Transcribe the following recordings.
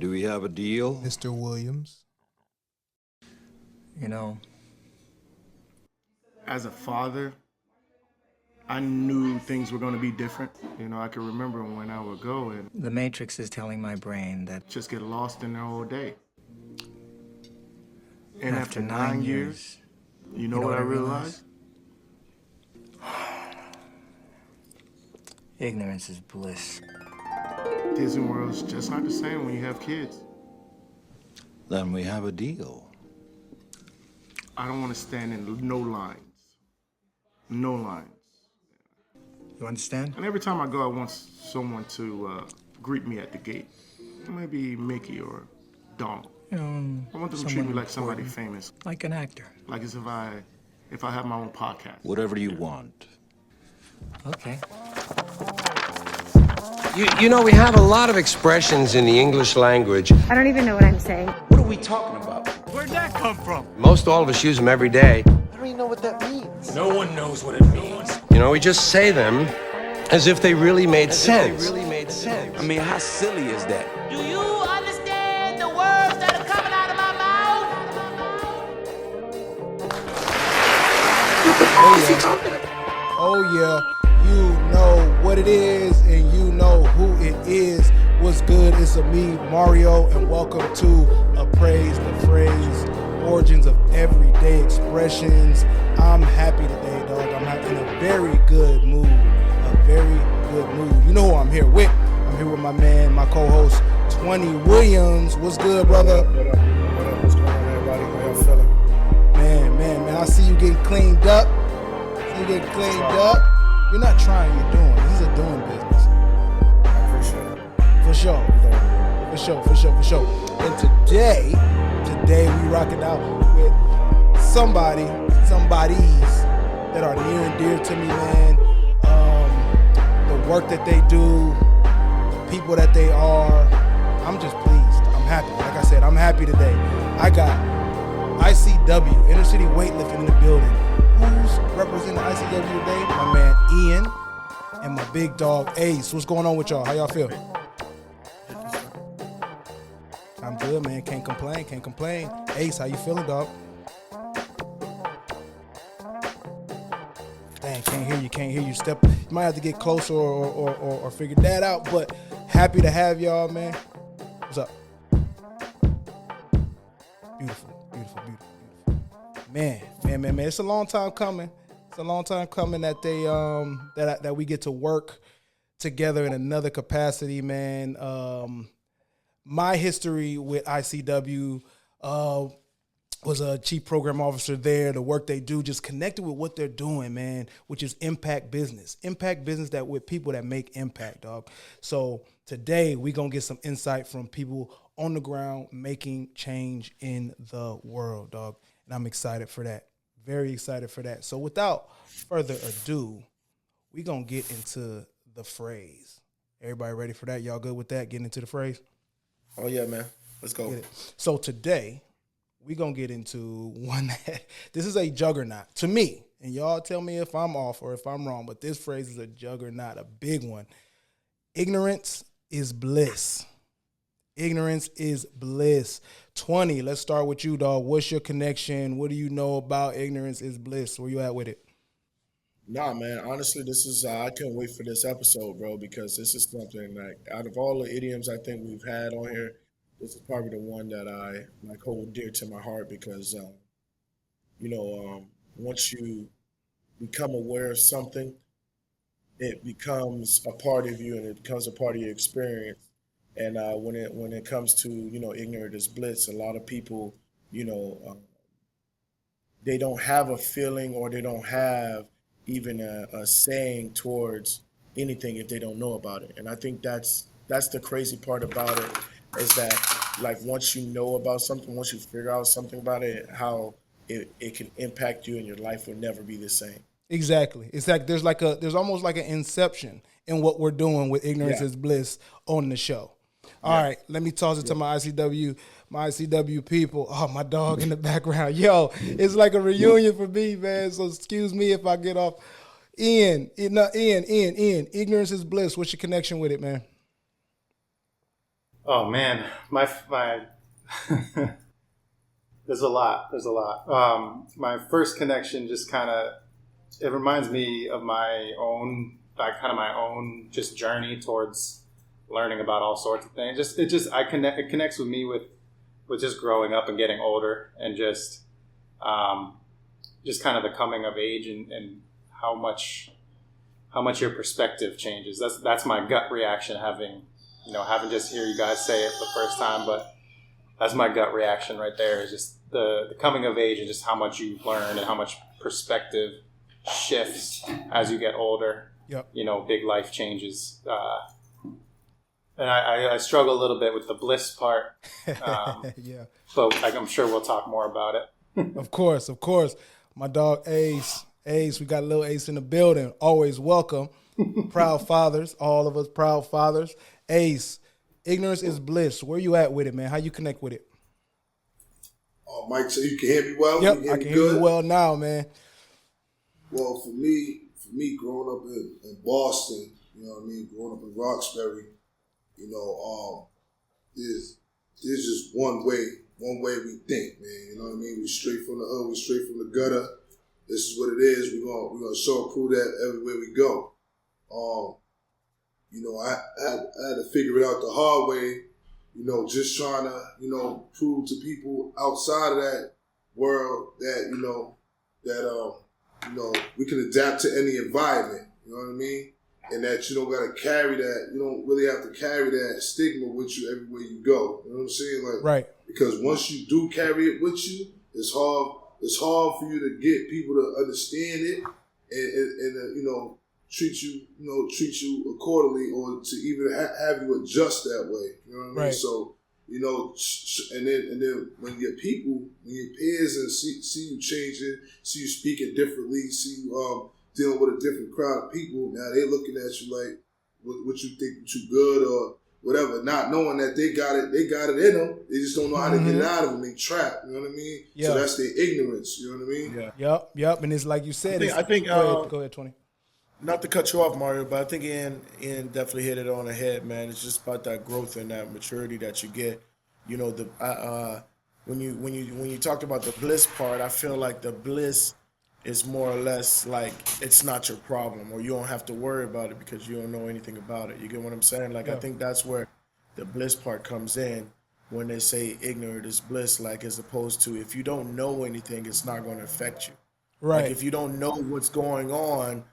Do we have a deal? Mr. Williams. You know, as a father, I knew things were going to be different. You know, I could remember when I would go and the Matrix is telling my brain that just get lost in there all day. And after after 9 years, you know what I realized? Ignorance is bliss. Disney World's just not the same when you have kids. Then we have a deal. I don't want to stand in no lines. No lines. You understand? And every time I go, I want someone to greet me at the gate. Maybe Mickey or Donald. You know, I want them to treat me like somebody famous. like an actor. Like as if I have my own podcast. Whatever you want. Okay. You know, we have a lot of expressions in the English language. I don't even know what I'm saying. What are we talking about? Where'd that come from? Most all of us use them every day. I don't even know what that means. No one knows what it means. You know, we just say them as if they really made sense. I mean, how silly is that? Do you understand the words that are coming out of my mouth? Oh yeah, you know what it is and you know who it is. What's good? It's me, Mario, and welcome to Appraise The Phrase, origins of everyday expressions. I'm happy today, dog. I'm in a very good mood. You know who I'm here with? I'm here with my man, my co-host, 20 Williams. What's good, brother? What up? What's going on, everybody? How y'all feeling? Man, I see you getting cleaned up. You're not trying, you're doing. This is a doing business. I appreciate it. For sure. And today we rocking out with somebodies that are near and dear to me, man. The work that they do, the people that they are. I'm just pleased. I'm happy. Like I said, I'm happy today. I got ICW, InnerCity Weightlifting in the building. Who's representing ICW today? My man Ian and my big dog Ace. What's going on with y'all? How y'all feel? I'm good, man. Can't complain. Ace, how you feeling, dog? Dang, can't hear you. You might have to get closer or figure that out, but happy to have y'all, man. What's up? Beautiful. Man. It's a long time coming. That they that we get to work together in another capacity, man. My history with ICW was a chief program officer there. The work they do just connected with what they're doing, man, which is impact business that with people that make impact, dog. So today we gonna get some insight from people on the ground making change in the world, dog. And I'm excited for that. Very excited for that. So without further ado, we gonna get into the phrase. Everybody ready for that? Y'all good with that? Getting into the phrase? Oh yeah, man. Let's go. So today, we gonna get into one that this is a juggernaut to me. And y'all tell me if I'm off or if I'm wrong, but this phrase is a juggernaut, a big one. Ignorance is bliss. Ignorance is bliss. 20, let's start with you, dog. What's your connection? What do you know about ignorance is bliss? Where you at with it? Nah, man. Honestly, this is I can't wait for this episode, bro, because this is something like out of all the idioms I think we've had on here, this is probably the one that I like hold dear to my heart because, once you become aware of something, it becomes a part of you and it becomes a part of your experience. And when it comes to ignorant is bliss, a lot of people they don't have a feeling or they don't have even a saying towards anything if they don't know about it. And I think that's the crazy part about it is that like once you know about something, once you figure out something about it, how it can impact you and your life will never be the same. Exactly. It's like there's almost like an inception in what we're doing with Ignorance is Bliss on the show. All right, let me toss it to my ICW people. Oh, my dog in the background. Yo, it's like a reunion for me, man. So excuse me if I get off. Ian, Ignorance is Bliss. What's your connection with it, man? Oh man, my there's a lot. My first connection just kind of, it reminds me of my own just journey towards learning about all sorts of things. It connects with me with just growing up and getting older, and just kind of the coming of age, and how much your perspective changes. That's my gut reaction, having just hear you guys say it the first time, but that's my gut reaction right there, is just the coming of age, and just how much you learn and how much perspective shifts as you get older. Yep. Big life changes. And I struggle a little bit with the bliss part. Yeah. But I'm sure we'll talk more about it. Of course. My dog Ace, we got a little Ace in the building. Always welcome. Proud fathers, all of us proud fathers. Ace, ignorance is bliss. Where you at with it, man? How you connect with it? Oh, Mike, so you can hear me well? Yep, I can hear you well now, man. Well, for me, growing up in Boston, growing up in Roxbury, there's just one way we think, man. We straight from the hood, we straight from the gutter. This is what it is. We're gonna show and prove that everywhere we go. I had to figure it out the hard way, just trying to, prove to people outside of that world that, we can adapt to any environment, you know what I mean? And that you don't got to carry that, you don't really have to carry that stigma with you everywhere you go. You know what I'm saying? Like, right. Because once you do carry it with you, it's hard for you to get people to understand it and treat you accordingly, or to even have you adjust that way. You know what I mean? Right. So, and then when your peers and see you changing, see you speaking differently, see you dealing with a different crowd of people, now they're looking at you like what you think that you good or whatever, not knowing that they got it in them. They just don't know how to get it out of them. They trapped. You know what I mean? Yeah. So that's their ignorance. You know what I mean? Yeah. Yep. And it's like you said. I think. Go ahead, 20. Not to cut you off, Mario, but I think Ian definitely hit it on the head, man. It's just about that growth and that maturity that you get. When you talked about the bliss part, I feel like the bliss is more or less like it's not your problem, or you don't have to worry about it because you don't know anything about it. You get what I'm saying? Like, yeah. I think that's where the bliss part comes in when they say ignorant is bliss, like, as opposed to if you don't know anything, it's not going to affect you. Right. Like, if you don't know what's going on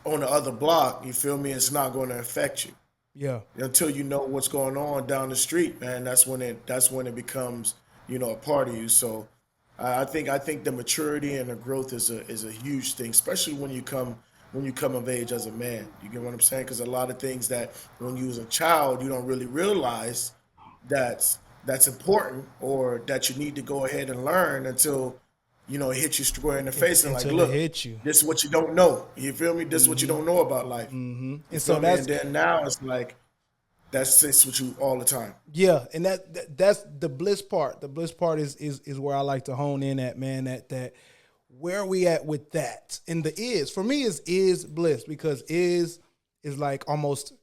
the other block, you feel me, it's not going to affect you. Yeah. Until you know what's going on down the street, man, that's when it becomes, a part of you. So I think the maturity and the growth is a huge thing, especially when you come of age as a man. You get what I'm saying? Because a lot of things that when you was a child, you don't really realize that's important, or that you need to go ahead and learn until it hits you square in the face and like, look, this is what you don't know. You feel me? This is what you don't know about life. Mm-hmm. And so that's, and then now it's like that's with you all the time. Yeah, and that's the bliss part. The bliss part is where I like to hone in at, man. That where are we at with that? And the is for me is bliss, because is like almost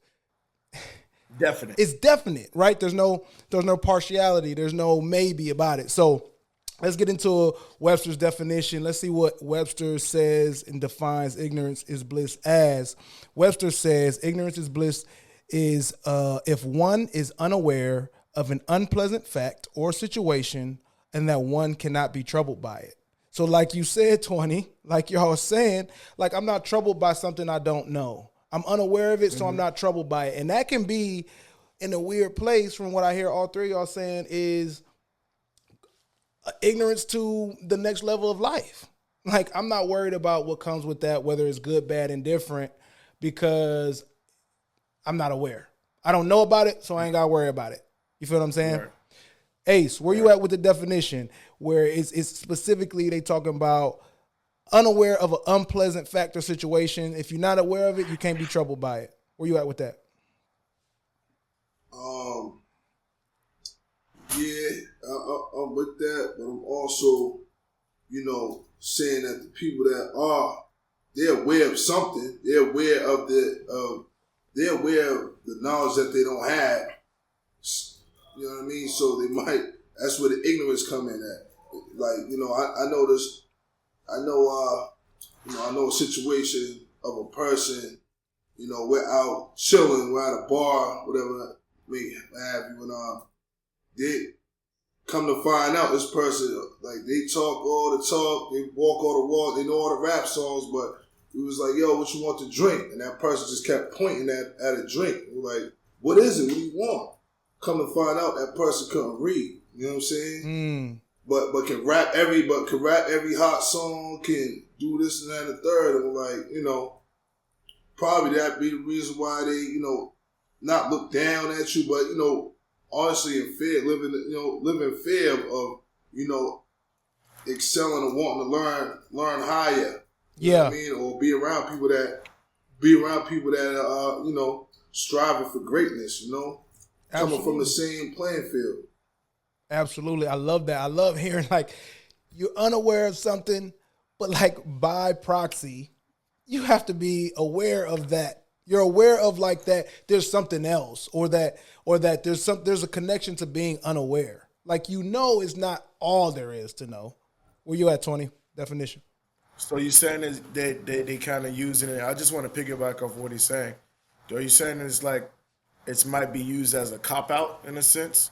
definite. It's definite, right? There's no partiality. There's no maybe about it. So let's get into Webster's definition. Let's see what Webster says and defines ignorance is bliss as. Webster says ignorance is bliss is if one is unaware of an unpleasant fact or situation and that one cannot be troubled by it. So like you said, 20, like y'all was saying, like I'm not troubled by something I don't know. I'm unaware of it, so I'm not troubled by it. And that can be in a weird place from what I hear all three of y'all saying is ignorance to the next level of life. Like, I'm not worried about what comes with that, whether it's good, bad, indifferent, because I'm not aware. I don't know about it, so I ain't got to worry about it. You feel what I'm saying? Right. Ace, where you at with the definition where it's specifically they talking about unaware of an unpleasant fact or situation? If you're not aware of it, you can't be troubled by it. Where you at with that? I'm with that, but I'm also, saying that the people that they're aware of something, they're aware of the knowledge that they don't have. You know what I mean? So they might. That's where the ignorance come in at. Like, you know, I know this. I know a situation of a person. You know, we're out chilling, we're at a bar, whatever may have you, and they come to find out this person, like, they talk all the talk, they walk all the walk, they know all the rap songs, but we was like, yo, what you want to drink? And that person just kept pointing at a drink. We're like, what is it? What do you want? Come to find out that person couldn't read. You know what I'm saying? But can rap every hot song, can do this and that and the third. And we're like, you know, probably that be the reason why they, you know, not look down at you, but, you know, honestly in fear, live in fear of, you know, excelling and wanting to learn higher. You know what I mean? Or be around people that are, you know, striving for greatness, you know? Coming from the same playing field. Absolutely. I love that. I love hearing, like, you're unaware of something, but, like, by proxy, you have to be aware of that. You're aware of, like, that there's something else, or that there's a connection to being unaware. Like, you know, it's not all there is to know. Where you at, 20? Definition. So you're saying is they kind of using it. I just want to piggyback off what he's saying. Are you saying it's like it might be used as a cop-out in a sense?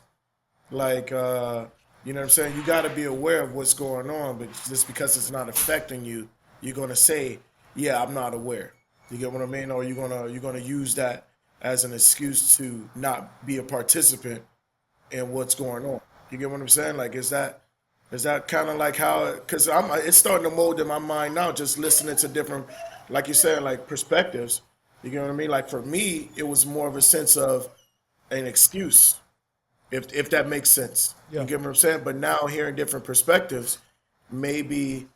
Like, you know what I'm saying? You got to be aware of what's going on, but just because it's not affecting you, you're going to say, yeah, I'm not aware. You get what I mean? Or you're gonna use that as an excuse to not be a participant in what's going on. You get what I'm saying? Like, is that kind of like how? Because it's starting to mold in my mind now, just listening to different, like you said, like perspectives. You get what I mean? Like for me, it was more of a sense of an excuse, if that makes sense. Yeah. You get what I'm saying? But now hearing different perspectives, maybe,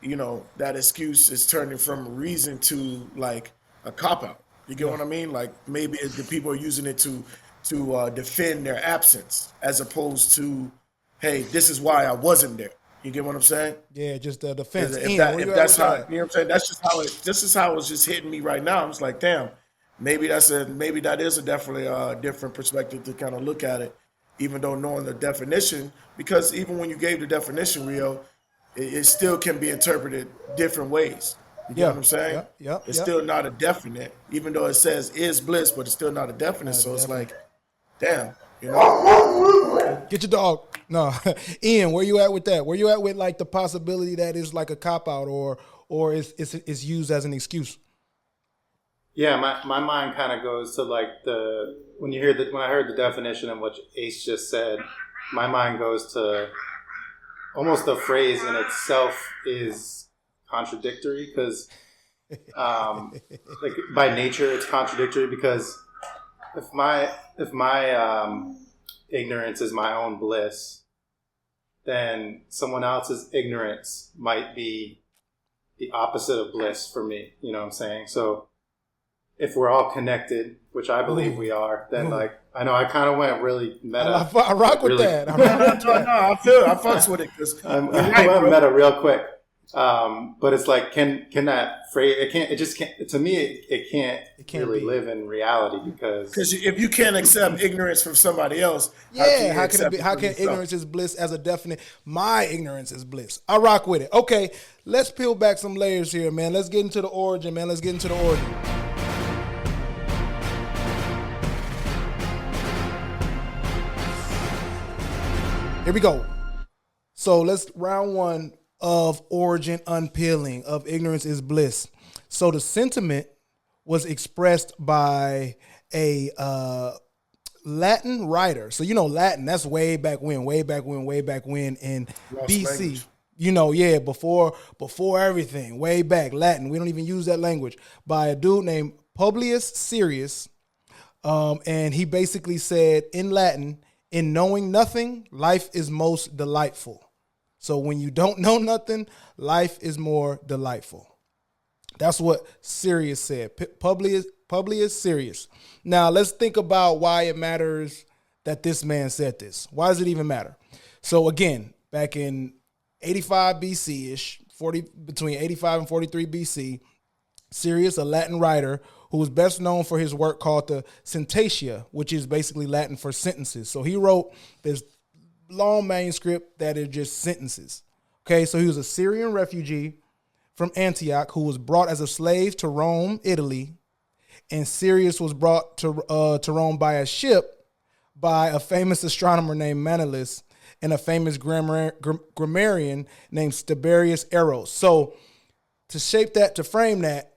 you know, that excuse is turning from a reason to like a cop-out. You get what I mean? Like maybe the people are using it to defend their absence as opposed to, hey, this is why I wasn't there. You get what I'm saying? Yeah, just the defense. If that's how, you know what I'm saying? That's just how this is how it's just hitting me right now. I'm just like, damn, maybe that is definitely a different perspective to kind of look at it, even though knowing the definition, because even when you gave the definition, Rio, it still can be interpreted different ways. You get what I'm saying? It's still not a definite, even though it says is bliss, but it's still not a definite. So it's like, damn, you know. Get your dog. No, Ian, where you at with that? Where you at with like the possibility that is like a cop out or it's used as an excuse? Yeah, my mind kind of goes to like when I heard the definition of what Ace just said, my mind goes to almost the phrase in itself is contradictory because like by nature it's contradictory because if my ignorance is my own bliss, then someone else's ignorance might be the opposite of bliss for me. You know what I'm saying? So if we're all connected, which I believe we are, then like I know I kind of went really meta. I rock with that. I fucks with it because I went meta real quick. But it's like, can that phrase? It can't. To me, it can't really live in reality because if you can't accept ignorance from somebody else, how can ignorance is bliss as a definite? My ignorance is bliss. I rock with it. Okay, let's peel back some layers here, man. Let's get into the origin, man. Let's get into the origin. Here we go. So let's round one of origin unpeeling of ignorance is bliss. So the sentiment was expressed by a Latin writer. So you know Latin, that's way back when in BC. Language. You know, yeah, before everything, way back, Latin. We don't even use that language. By a dude named Publilius Syrius. And he basically said in Latin, in knowing nothing, life is most delightful. So when you don't know nothing, life is more delightful. That's what Syrius said. Publilius Syrius. Now let's think about why it matters that this man said this. Why does it even matter? So again, back in 85 BC-ish, between 85 and 43 BC, Syrius, a Latin writer who was best known for his work called the Sententia, which is basically Latin for sentences. So he wrote this long manuscript that is just sentences. Okay, so he was a Syrian refugee from Antioch who was brought as a slave to Rome, Italy, and Syrius was brought to Rome by a ship by a famous astronomer named Manlius and a famous grammarian named Tiberius Eros. So to shape that, to frame that,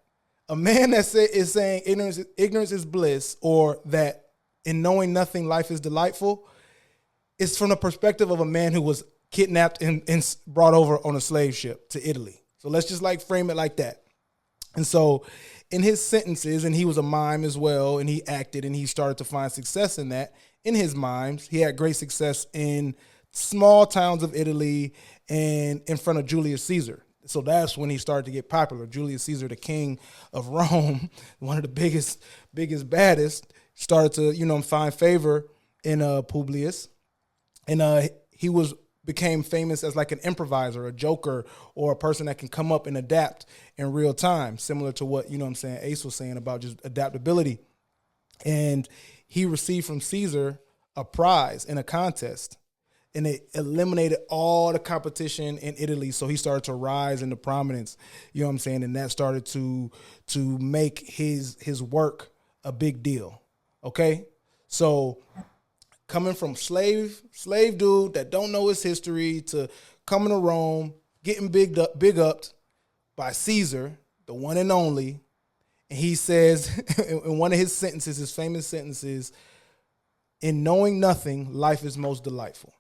a man that is saying ignorance is bliss, or that in knowing nothing, life is delightful, is from the perspective of a man who was kidnapped and brought over on a slave ship to Italy. So let's just like frame it like that. And so in his sentences, and he was a mime as well, and he acted and he started to find success in that. In his mimes, he had great success in small towns of Italy and in front of Julius Caesar. So that's when he started to get popular. Julius Caesar, the king of Rome, one of the biggest, baddest, started to, find favor in Publilius. And he became famous as like an improviser, a joker, or a person that can come up and adapt in real time, similar to what, Ace was saying about just adaptability. And he received from Caesar a prize in a contest, and it eliminated all the competition in Italy. So he started to rise into prominence, and that started to make his work a big deal. Okay? So coming from slave dude that don't know his history to coming to Rome, getting big upped by Caesar, the one and only. And he says in one of his sentences, his famous sentences, in knowing nothing, life is most delightful.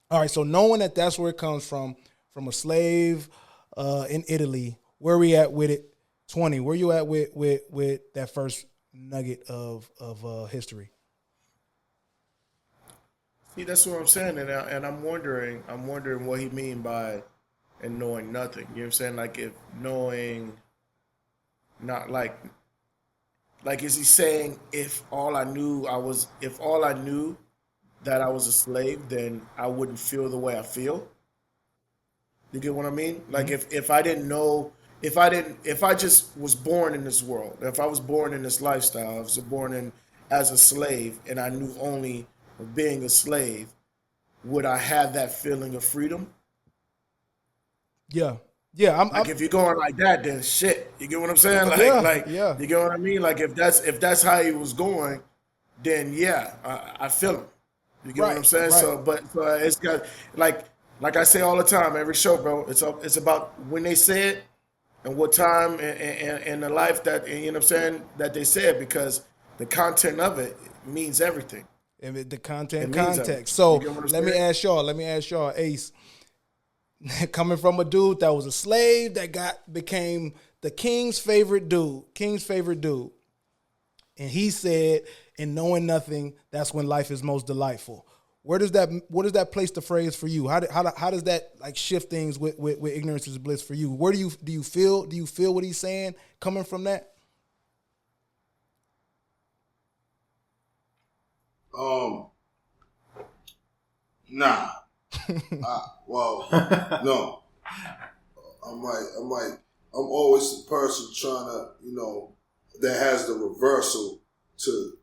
All right, so knowing that that's where it comes from a slave in Italy, where we at with it? 20, where you at with that first nugget of history? See, that's what I'm saying, and I'm wondering what he mean by and knowing nothing. You know what I'm saying? Like, if knowing, not like is he saying if all I knew that I was a slave, then I wouldn't feel the way I feel? You get what I mean? Like, if I didn't know, if I just was born in this world, if I was born in this lifestyle, I was born as a slave, and I knew only of being a slave, would I have that feeling of freedom? Yeah. If you're going like that, then shit. You get what I'm saying? Yeah. You get what I mean? Like, if that's how he was going, then yeah, I feel him. You get what I'm saying? Right. So, but it's got like I say all the time, every show, bro. It's about when they say it and what time and the life that, you know what I'm saying, that they say it, because the content of it means everything. And the content, context. So let me ask y'all, Ace, coming from a dude that was a slave that became the king's favorite dude, and he said, in knowing nothing, that's when life is most delightful. What does that place the phrase for you? How does that like shift things with ignorance is bliss for you? Where do you feel what he's saying coming from that? Nah. No. I'm always the person trying to, that has the reversal to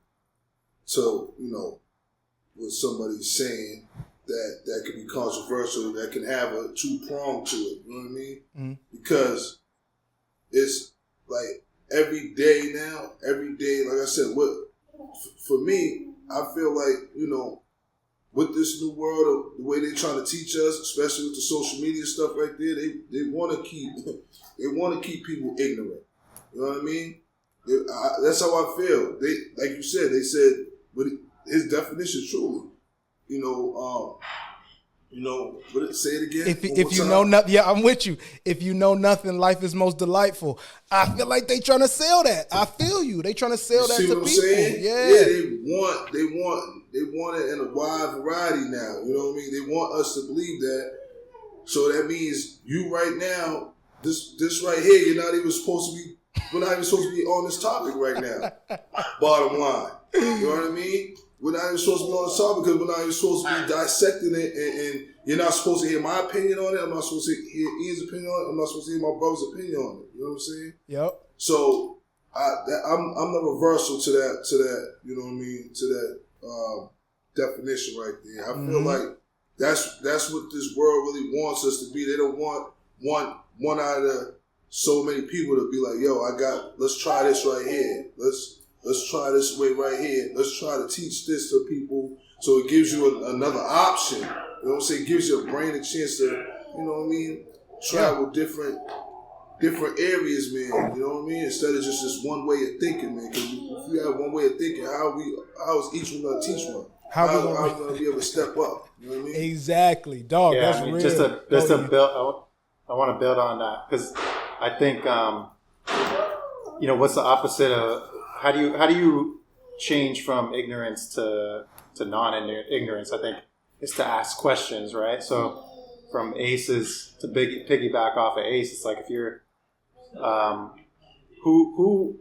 what somebody's saying that could be controversial, that can have a two-prong to it, you know what I mean? Mm-hmm. Because it's like every day, like I said, for me, I feel like, with this new world, the way they're trying to teach us, especially with the social media stuff right there, they want to keep people ignorant. You know what I mean? That's how I feel. They, like you said, but his definition truly, say it again. If you know nothing, yeah, I'm with you. If you know nothing, life is most delightful. I feel like they trying to sell that. I feel you. They trying to sell that to people. Saying? Yeah. They want it in a wide variety now. You know what I mean? They want us to believe that. So that means you right now, this right here, we're not even supposed to be on this topic right now. Bottom line. You know what I mean? We're not even supposed to be on this topic because we're not even supposed to be dissecting it, and you're not supposed to hear my opinion on it. I'm not supposed to hear Ian's opinion on it. I'm not supposed to hear my brother's opinion on it. You know what I'm saying? Yep. So I'm the reversal to that. You know what I mean? To that definition right there. I feel like that's what this world really wants us to be. They don't want one out of so many people to be like, yo, let's try this right here. Let's try this way right here. Let's try to teach this to people. So it gives you another option. You know what I'm saying? It gives your brain a chance to, you know what I mean, travel different areas, man. You know what I mean? Instead of just this one way of thinking, man. Because if you have one way of thinking, how is each one gonna teach one? How are we gonna be able to step up? You know what I mean? Exactly, dog. Yeah, that's I mean, real. just to build. I want to build on that because I think what's the opposite of how do you change from ignorance to non-ignorance? I think it's to ask questions, right? So from aces to piggyback off of ace, it's like if you're who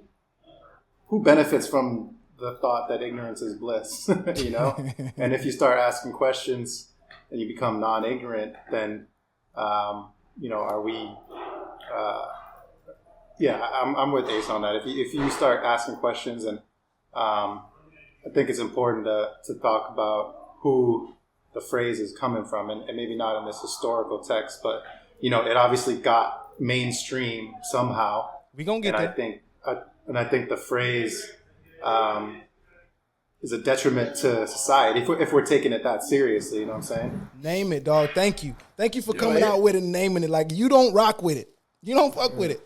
benefits from the thought that ignorance is bliss, you know? And if you start asking questions and you become non-ignorant, then are we? I'm with Ace on that. If you start asking questions, and I think it's important to talk about who the phrase is coming from, and maybe not in this historical text, but it obviously got mainstream somehow. We gonna get there. I think the phrase is a detriment to society if we're taking it that seriously. You know what I'm saying? Name it, dog. Thank you for coming out with it and naming it. Like, you don't rock with it. You don't fuck with it.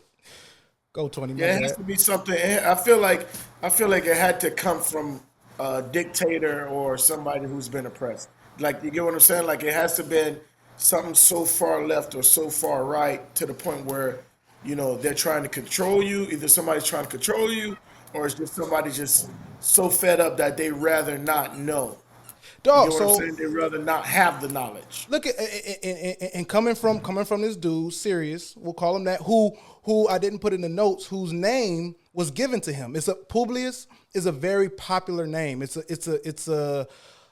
Go 20 minutes. Yeah, it has to be something. I feel like it had to come from a dictator or somebody who's been oppressed. Like, you get what I'm saying? Like, it has to have been something so far left or so far right to the point where, they're trying to control you. Either somebody's trying to control you, or it's just somebody just so fed up that they rather not know. Dog, you know what I'm saying? They rather not have the knowledge. Look at and coming from this dude, Sirius, we'll call him that, who I didn't put in the notes, whose name was given to him. Publilius is a very popular name. It's a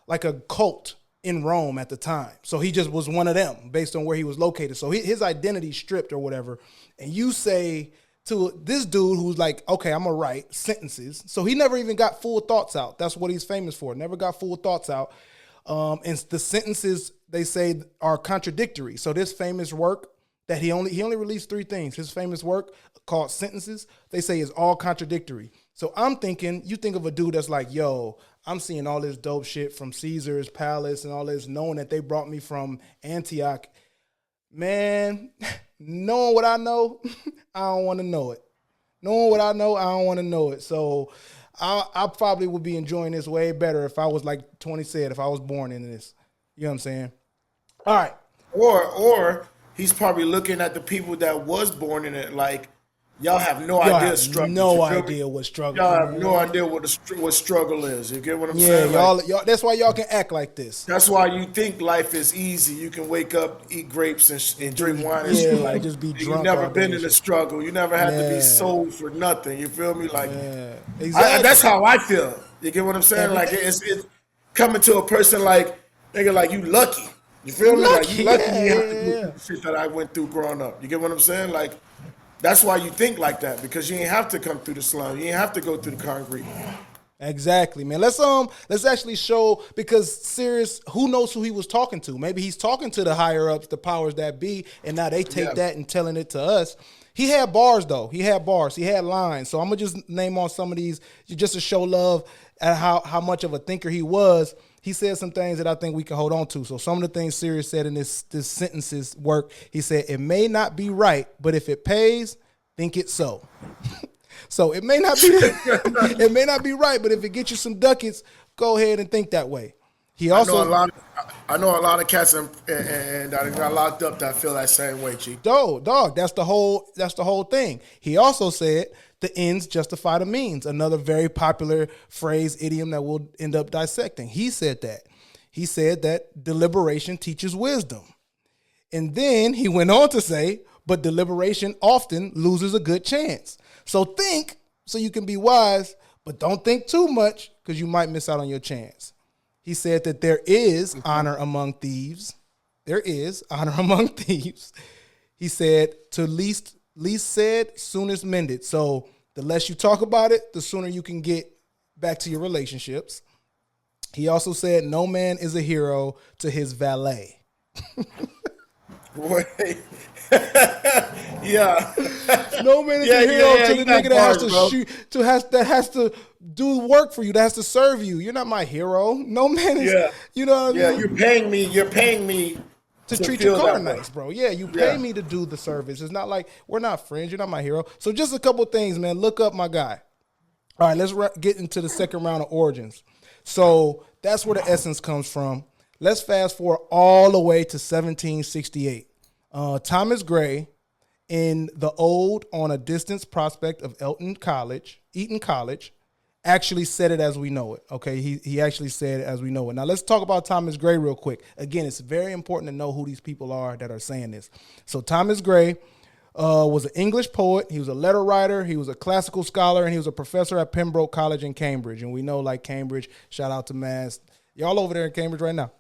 like a cult in Rome at the time. So he just was one of them based on where he was located. So his identity stripped or whatever. And you say to this dude who's like, okay, I'm gonna write sentences. So he never even got full thoughts out. That's what he's famous for. Never got full thoughts out. And the sentences, they say, are contradictory. So this famous work that he only released 3 things. His famous work called Sentences, they say, is all contradictory. So I'm thinking, you think of a dude that's like, yo, I'm seeing all this dope shit from Caesar's palace and all this, knowing that they brought me from Antioch. Man, knowing what I know, I don't want to know it. Knowing what I know, I don't want to know it. So I probably would be enjoying this way better if I was, like 20 said, if I was born into this. You know what I'm saying? All right. Or he's probably looking at the people that was born in it like, y'all have no idea struggle. No idea what struggle. Y'all have no idea what struggle is. You get what I'm saying? Yeah, like, y'all. That's why y'all can act like this. That's why you think life is easy. You can wake up, eat grapes, and drink wine and shit. Like, just be drunk. You never been in a struggle. You never had to be sold for nothing. You feel me? Like, exactly. That's how I feel. You get what I'm saying? Like, it's coming to a person like, nigga, like, you lucky. You feel me? Like, you lucky you have to do the shit that I went through growing up. You get what I'm saying? Like, that's why you think like that, because you ain't have to come through the slum. You ain't have to go through the concrete. Exactly, man. Let's actually show, because Sirius, who knows who he was talking to? Maybe he's talking to the higher ups, the powers that be, and now they take that and telling it to us. He had bars though. He had bars. He had lines. So I'm gonna just name on some of these just to show love at how much of a thinker he was. He said some things that I think we can hold on to. So some of the things Sirius said in this sentences work, he said, it may not be right, but if it pays, think it so. So it may not be right, but if it gets you some ducats, go ahead and think that way. He also I know a lot of cats and that got locked up that feel that same way, Chief. Dog, that's the whole thing. He also said the ends justify the means, another very popular phrase, idiom that we'll end up dissecting. He said that. He said that deliberation teaches wisdom. And then he went on to say, but deliberation often loses a good chance. So think so you can be wise, but don't think too much because you might miss out on your chance. He said that there is honor among thieves. There is honor among thieves. He said to least least said, soonest mended. So the less you talk about it, the sooner you can get back to your relationships. He also said, no man is a hero to his valet. Wait. Yeah. No man is a hero to the nigga that has to shoot, that has to do work for you, that has to serve you. You're not my hero. No man is. Yeah. You know what I mean? You're paying me to treat your car nice, bro. Yeah, you pay me to do the service. It's not like we're not friends. You're not my hero. So just a couple things, man. Look up my guy. All right, let's get into the second round of origins. So that's where the essence comes from. Let's fast forward all the way to 1768. Thomas Gray, in the Ode on a Distant Prospect of Eton College, actually said it as we know it. Okay, he actually said it as we know it. Now let's talk about Thomas Gray real quick. Again, it's very important to know who these people are that are saying this. So Thomas Gray was an English poet. He was a letter writer. He was a classical scholar, and he was a professor at Pembroke College in Cambridge. And we know, like Cambridge, shout out to Mass. Y'all over there in Cambridge right now,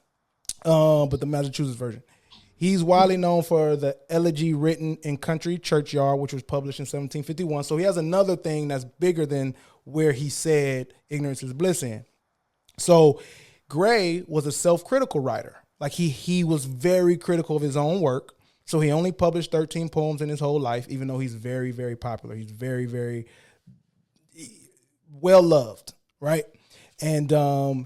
but the Massachusetts version. He's widely known for the elegy written in Country Churchyard, which was published in 1751. So he has another thing that's bigger than where he said Ignorance is Bliss in. So Gray was a self-critical writer. Like he was very critical of his own work. So he only published 13 poems in his whole life, even though he's very, very popular. He's very, very well-loved, right? And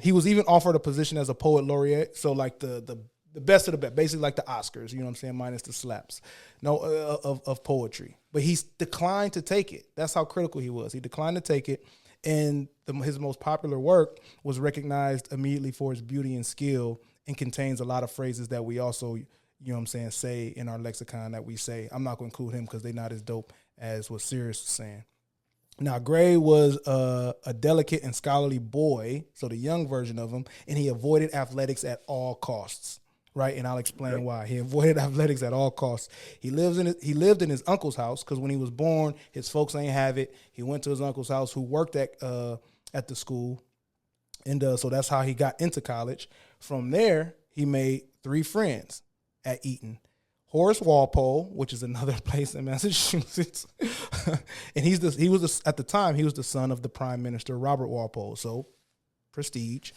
he was even offered a position as a poet laureate. So like the best of the best, basically like the Oscars, you know what I'm saying, minus the slaps, of poetry. But he declined to take it. That's how critical he was. He declined to take it. And his most popular work was recognized immediately for its beauty and skill, and contains a lot of phrases that we also, you know what I'm saying, say in our lexicon that we say. I'm not going to include him because they're not as dope as what Sirius was saying. Now, Gray was a delicate and scholarly boy, so the young version of him, and he avoided athletics at all costs, right? And I'll explain why. He avoided athletics at all costs. He lived in his uncle's house because when he was born, his folks ain't have it. He went to his uncle's house, who worked at the school, and so that's how he got into college. From there, he made 3 friends at Eton. Horace Walpole, which is another place in Massachusetts, and at the time he was the son of the Prime Minister Robert Walpole, so prestige.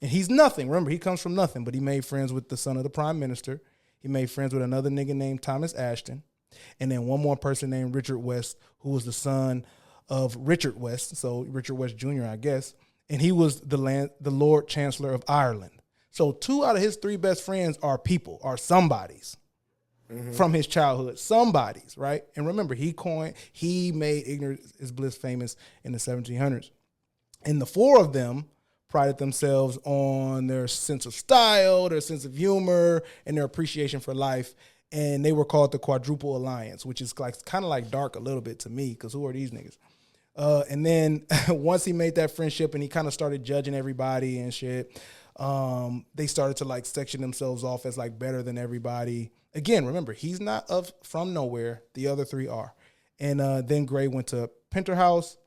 And he's nothing. Remember, he comes from nothing, but he made friends with the son of the Prime Minister. He made friends with another nigga named Thomas Ashton, and then one more person named Richard West, who was the son of Richard West, so Richard West Jr., I guess, and he was the Lord Chancellor of Ireland. So 2 out of his 3 best friends are somebodies. From his childhood, somebody's, right? And remember, he made Ignorance is Bliss famous in the 1700s. And the 4 of them prided themselves on their sense of style, their sense of humor, and their appreciation for life. And they were called the Quadruple Alliance, which is like kind of like dark a little bit to me, because who are these niggas? And then once he made that friendship and he kind of started judging everybody and shit, they started to like section themselves off as like better than everybody. Again, remember, he's not from nowhere. The other 3 are. And then Gray went to Penterhouse,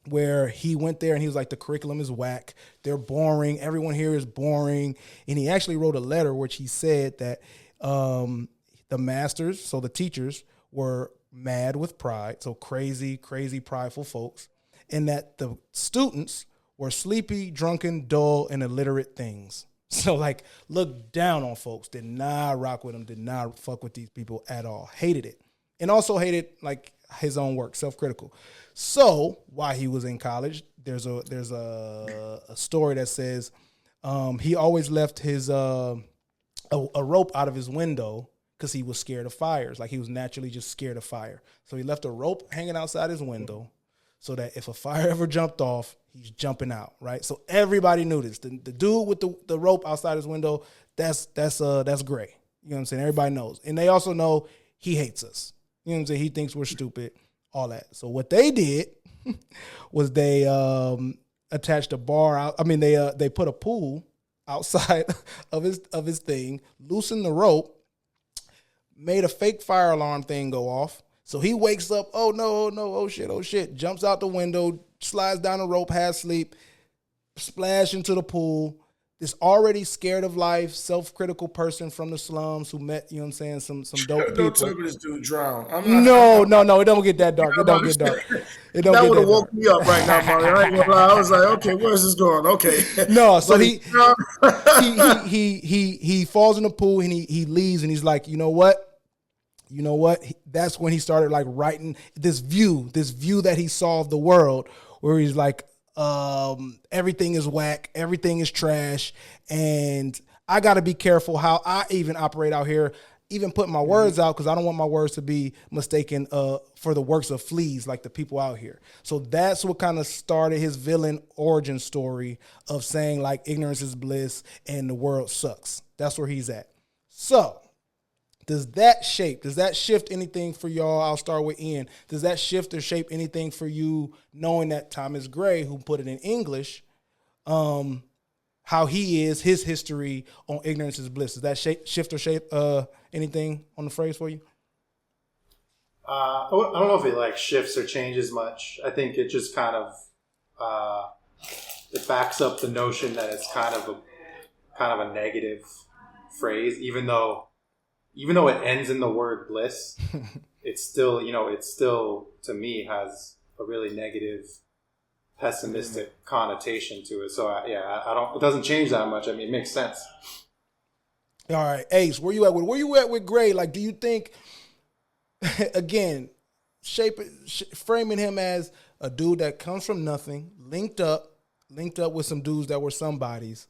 where he went there and he was like, the curriculum is whack. They're boring. Everyone here is boring. And he actually wrote a letter which he said that the masters, so the teachers, were mad with pride. So crazy, crazy prideful folks. And that the students were sleepy, drunken, dull, and illiterate things. So like looked down on folks, did not rock with them, did not fuck with these people at all. Hated it. And also hated like his own work, self-critical. So while he was in college, there's a story that says he always left his a rope out of his window because he was scared of fires. Like he was naturally just scared of fire. So he left a rope hanging outside his window so that if a fire ever jumped off, he's jumping out, right? So everybody knew this. The dude with the rope outside his window, that's Gray. You know what I'm saying? Everybody knows. And they also know he hates us. You know what I'm saying? He thinks we're stupid, all that. So what they did was they attached a bar out. I mean, they put a pool outside of his thing, loosened the rope, made a fake fire alarm thing go off. So he wakes up, oh no, oh shit, jumps out the window, slides down the rope, half asleep, splash into the pool. this already scared of life, self-critical person from the slums who met, you know what I'm saying, some dope people. Don't tell me this dude drowned. No, it don't get that dark. It don't get dark. It don't that get would that have woke dark. me up right now, Mario. I ain't gonna lie. I was like, okay, where's this going? Okay. No, so But he falls in the pool and he leaves and he's like, you know what? That's when he started like writing this view that he saw of the world, where he's like, everything is whack, everything is trash, and I got to be careful how I even operate out here, even putting my words out, because I don't want my words to be mistaken for the works of fleas like the people out here. So that's what kind of started his villain origin story of saying like ignorance is bliss and the world sucks. That's where he's at. So does that shift anything for y'all? I'll start with Ian. Does that shift or shape anything for you, knowing that Thomas Gray, who put it in English, how he is, his history on ignorance is bliss? Does that shift or shape anything on the phrase for you? I don't know if it like shifts or changes much. I think it just kind of it backs up the notion that it's kind of a negative phrase, even though it ends in the word bliss, it's still to me has a really negative, pessimistic connotation to it. So it doesn't change that much. I mean, it makes sense. All right, Ace, where you at with Gray? Like, do you think, again, framing him as a dude that comes from nothing, linked up with some dudes that were somebodies,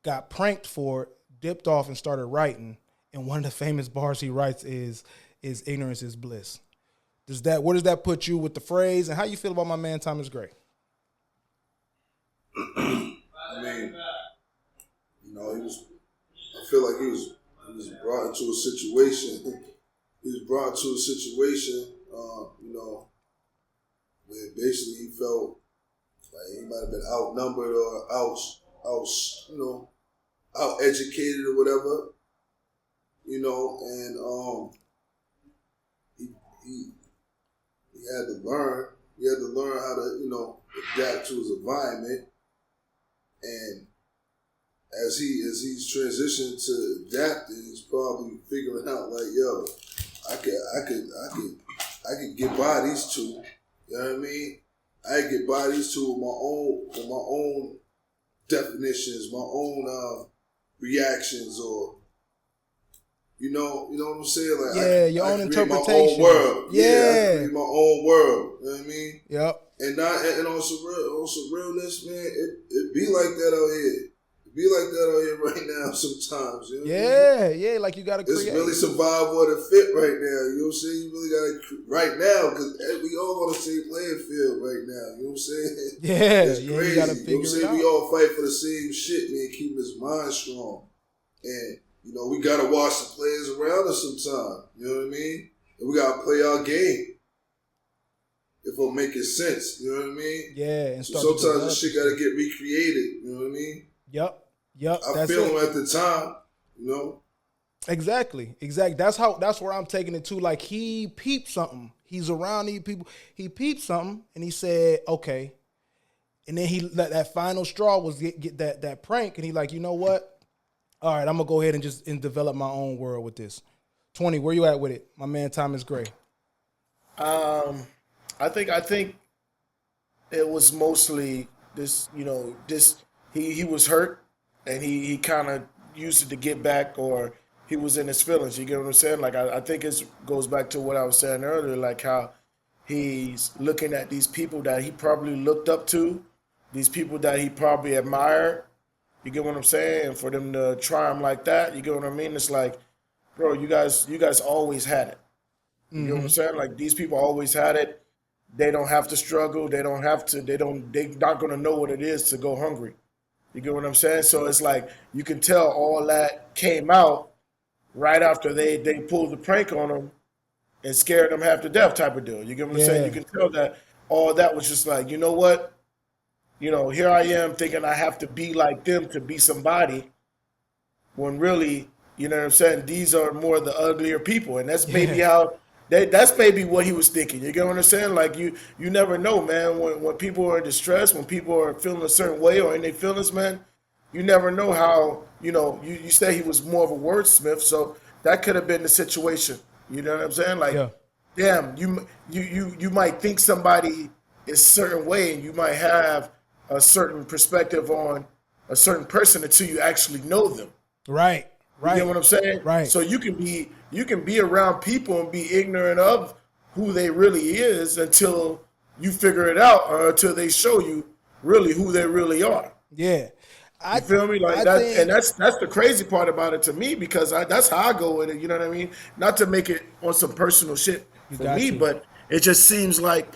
got pranked for it, dipped off and started writing, and one of the famous bars he writes is ignorance is bliss. Where does that put you with the phrase, and how you feel about my man Thomas Gray? I mean, I feel like he was brought into a situation. He was brought into a situation, where basically he felt like he might have been outnumbered or out educated or whatever, and he had to learn. He had to learn how to, adapt to his environment, and as he's transitioned to adapting, he's probably figuring out like, yo, I could get by these two. You know what I mean? I could get by these two with my own definitions, my own reactions, or you know what I'm saying? Like, your own interpretation. My own world. Yeah, I create my own world. You know what I mean? Yep. And on some realness, man, it be like that out here. It be like that out here right now sometimes. You know what I mean? Like you got to create. It's really survival of the fit right now. You know what I'm saying? You really got to, right now, because we all on the same playing field right now. You know what I'm saying? It's crazy. You got to figure it out. We all fight for the same shit, man, keeping his mind strong. And, we got to watch the players around us sometimes. You know what I mean? And we got to play our game. If I'm making sense. You know what I mean? Yeah. And sometimes this shit got to get recreated. You know what I mean? Yep. I feel him at the time, Exactly. That's where I'm taking it to. Like, he peeped something. He's around these people. He peeped something and he said, okay. And then that final straw was get that prank, and he like, you know what? All right, I'm gonna go ahead and develop my own world with this. 20, where you at with it? My man Thomas Gray. I think it was mostly this, he was hurt and he kind of used it to get back, or he was in his feelings. You get what I'm saying? Like, I think it goes back to what I was saying earlier, like how he's looking at these people that he probably looked up to, these people that he probably admired. You get what I'm saying? And for them to try him like that, you get what I mean? It's like, bro, you guys always had it. You get what I'm saying? Like, these people always had it. They don't have to struggle. They're not going to know what it is to go hungry. You get what I'm saying? So it's like, you can tell all that came out right after they pulled the prank on him and scared him half to death type of deal. You get what I'm saying? You can tell that all that was just like, you know what? Here I am thinking I have to be like them to be somebody, when really, you know what I'm saying, these are more the uglier people. And that's maybe that's maybe what he was thinking. You get what I'm saying? Like, you never know, man. When people are in distress, when people are feeling a certain way or in their feelings, man, you never know how, you say he was more of a wordsmith, so that could have been the situation. You know what I'm saying? Like, Yeah. damn, you might think somebody is a certain way, and you might have a certain perspective on a certain person until you actually know them. Right. You Right. get what I'm saying? Right. So you can be around people and be ignorant of who they really is until you figure it out, or until they show you really who they really are. Yeah. You feel me? Like I that, think- and that's the crazy part about it to me, because that's how I go with it. You know what I mean? Not to make it on some personal shit for got me, to. but it just seems like,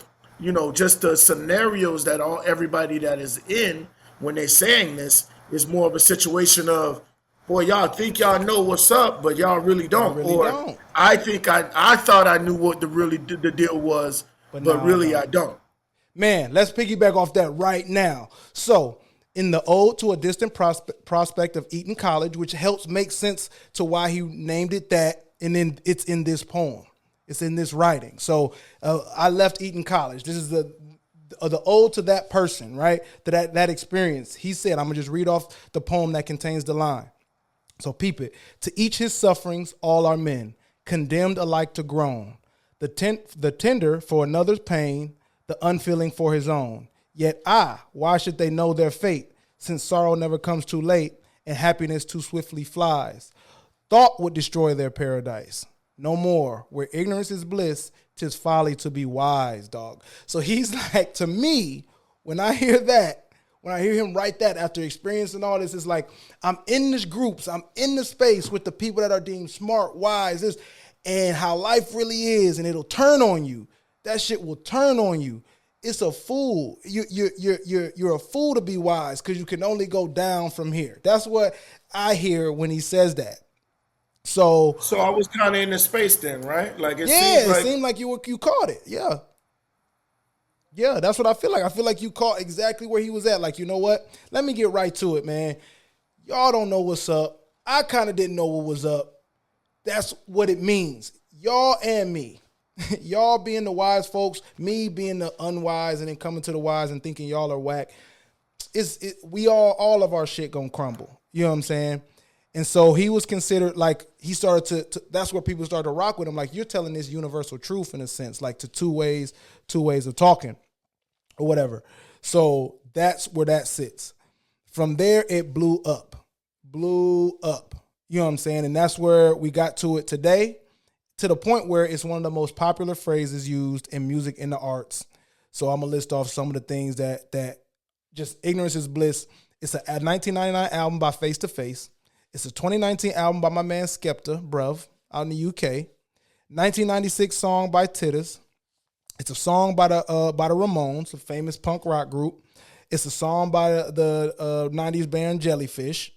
just the scenarios that everybody that is in when they're saying this is more of a situation of, boy, y'all think y'all know what's up, but y'all really don't. really or don't. I think I thought I knew what the deal was, but now I really don't. I don't. Man, let's piggyback off that right now. So, in the Ode to a Distant Prospect of Eton College, which helps make sense to why he named it that, and then it's in this poem. It's in this writing. So, I left Eton College. This is the ode to that person, right? To that experience. He said, I'm going to just read off the poem that contains the line. So peep it. To each his sufferings, all are men, condemned alike to groan. The tender for another's pain, the unfeeling for his own. Yet why should they know their fate, since sorrow never comes too late and happiness too swiftly flies? Thought would destroy their paradise. No more. Where ignorance is bliss, 'tis folly to be wise, dog. So he's like, to me, when I hear that, when I hear him write that after experiencing all this, it's like, I'm in this groups, I'm in the space with the people that are deemed smart, wise, and how life really is, and it'll turn on you. That shit will turn on you. It's a fool. You're a fool to be wise, because you can only go down from here. That's what I hear when he says that. So I was kind of in the space then, right? Like it seemed like you caught it. Yeah. Yeah, that's what I feel like. I feel like you caught exactly where he was at. Like, you know what? Let me get right to it, man. Y'all don't know what's up. I kind of didn't know what was up. That's what it means. Y'all and me. Y'all being the wise folks, me being the unwise, and then coming to the wise and thinking y'all are whack. We all of our shit gonna crumble. You know what I'm saying? And so he was considered, like, he started to that's where people started to rock with him. Like, you're telling this universal truth in a sense, like to two ways of talking or whatever. So that's where that sits. From there, it blew up. You know what I'm saying? And that's where we got to it today, to the point where it's one of the most popular phrases used in music and the arts. So I'm going to list off some of the things that just Ignorance is Bliss. It's a 1999 album by Face to Face. It's a 2019 album by my man Skepta, bruv, out in the UK. 1996 song by Titters. It's a song by the Ramones, a famous punk rock group. It's a song by the 90s band Jellyfish.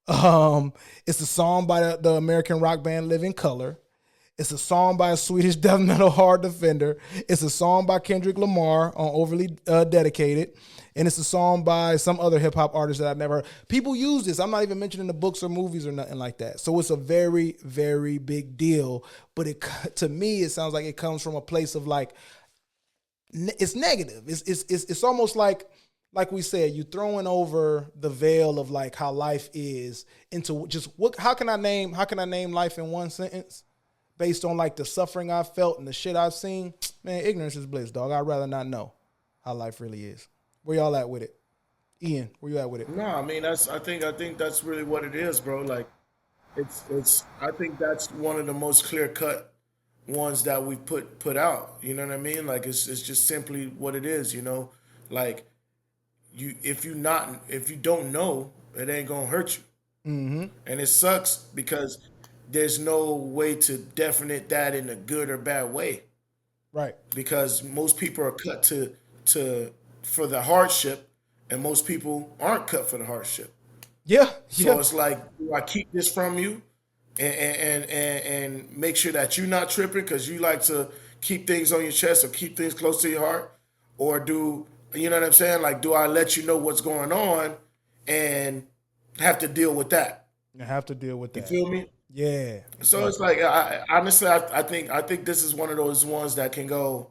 It's a song by the American rock band Living Colour. It's a song by a Swedish death metal hard defender. It's a song by Kendrick Lamar on Overly Dedicated. And it's a song by some other hip hop artist that I've never heard. People use this. I'm not even mentioning the books or movies or nothing like that. So it's a very, very big deal. But to me, it sounds like it comes from a place of like, it's negative. It's almost like we said, you throwing over the veil of like how life is into just how can I name life in one sentence based on like the suffering I've felt and the shit I've seen? Man, ignorance is bliss, dog. I'd rather not know how life really is. Where y'all at with it? Ian, where you at with it? No, I mean I think that's really what it is, bro. Like it's I think that's one of the most clear cut ones that we put out. You know what I mean? Like it's just simply what it is, you know? Like if you don't know, it ain't gonna hurt you. Mm-hmm. And it sucks because there's no way to definite that in a good or bad way. Right. Because most people are cut to for the hardship, and most people aren't cut for the hardship. Yeah. So it's like, do I keep this from you and make sure that you're not tripping because you like to keep things on your chest or keep things close to your heart? Or do, you know what I'm saying? Like, do I let you know what's going on and have to deal with that? You have to deal with that. You feel me? Yeah. So it's like, honestly, I think this is one of those ones that can go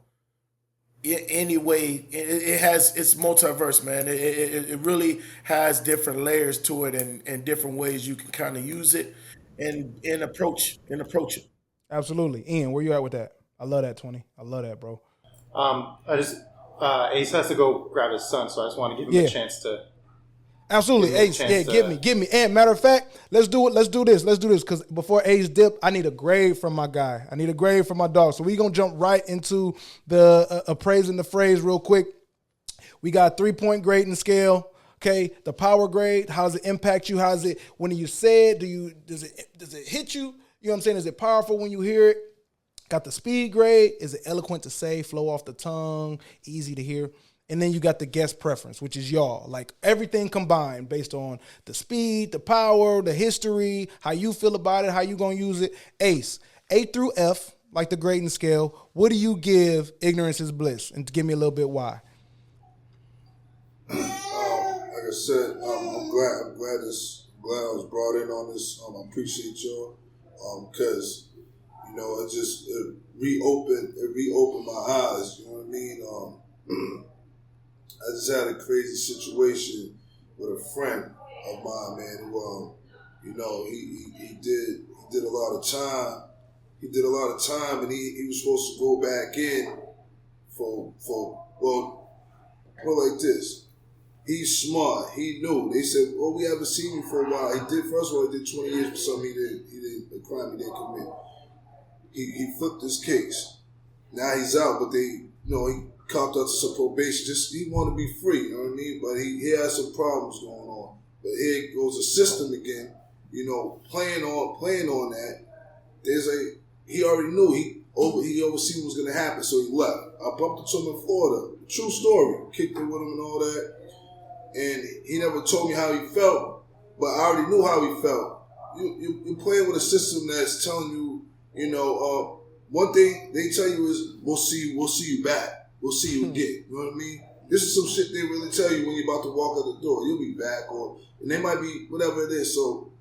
any way. It's multiverse, man. It really has different layers to it and different ways you can kind of use it and approach it. Absolutely. Ian, where you at with that? I love that, 20. I love that, bro. Ace has to go grab his son, so I just want to give him a chance to. Absolutely, Ace. Yeah, give me. And matter of fact, let's do it. Let's do this. Because before Ace dip, I need a grade from my guy. I need a grade from my dog. So we're going to jump right into the appraising the phrase real quick. We got 3-point grading scale. Okay, the power grade. How does it impact you? How does it, when you say it, does it hit you? You know what I'm saying? Is it powerful when you hear it? Got the speed grade. Is it eloquent to say, flow off the tongue, easy to hear? And then you got the guest preference, which is y'all. Like everything combined based on the speed, the power, the history, how you feel about it, how you going to use it. Ace, A through F, like the grading scale. What do you give Ignorance Is Bliss? And give me a little bit why. Like I said, I'm glad I was brought in on this. I appreciate y'all because it reopened my eyes. You know what I mean? I just had a crazy situation with a friend of mine, man. Who, he did a lot of time. He did a lot of time, and he was supposed to go back in for like this. He's smart. He knew. They said, "Well, we haven't seen you for a while." He did. First of all, he did 20 years for something a crime he didn't commit. He flipped his case. Now he's out, but he copped out to some probation. Just he wanted to be free, you know what I mean? But he has some problems going on. But here goes the system again, playing on that. He already knew he overseen what was gonna happen, so he left. I bumped into him in Florida. True story. Kicked it with him and all that. And he never told me how he felt, but I already knew how he felt. You're playing with a system that's telling you, one thing they tell you is we'll see you back. We'll see you again. You know what I mean? This is some shit they really tell you when you're about to walk out the door. You'll be back, and they might be whatever it is. So,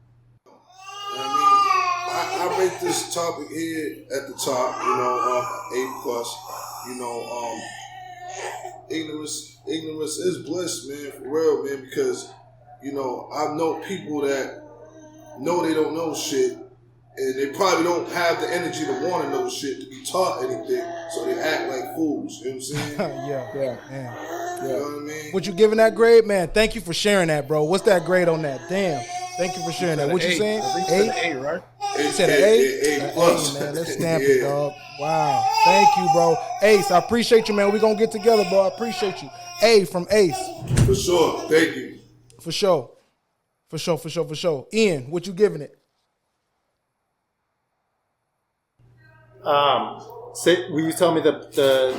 you know what I mean? I rate this topic here at the top. A+. Ignorance is bliss, man, for real, man. Because I know people that know they don't know shit. And they probably don't have the energy to want to know shit, to be taught anything, so they act like fools. You know what I'm saying? Yeah. You know what I mean? What you giving that grade? Man, thank you for sharing that, bro. What's that grade on that? Damn. Thank you for sharing that. What you saying? A, right? You said an A? A+. Man, let's stamp it, dog. Wow. Thank you, bro. Ace, I appreciate you, man. We're going to get together, bro. I appreciate you. A from Ace. For sure. Thank you. For sure. Ian, what you giving it? Will you tell me the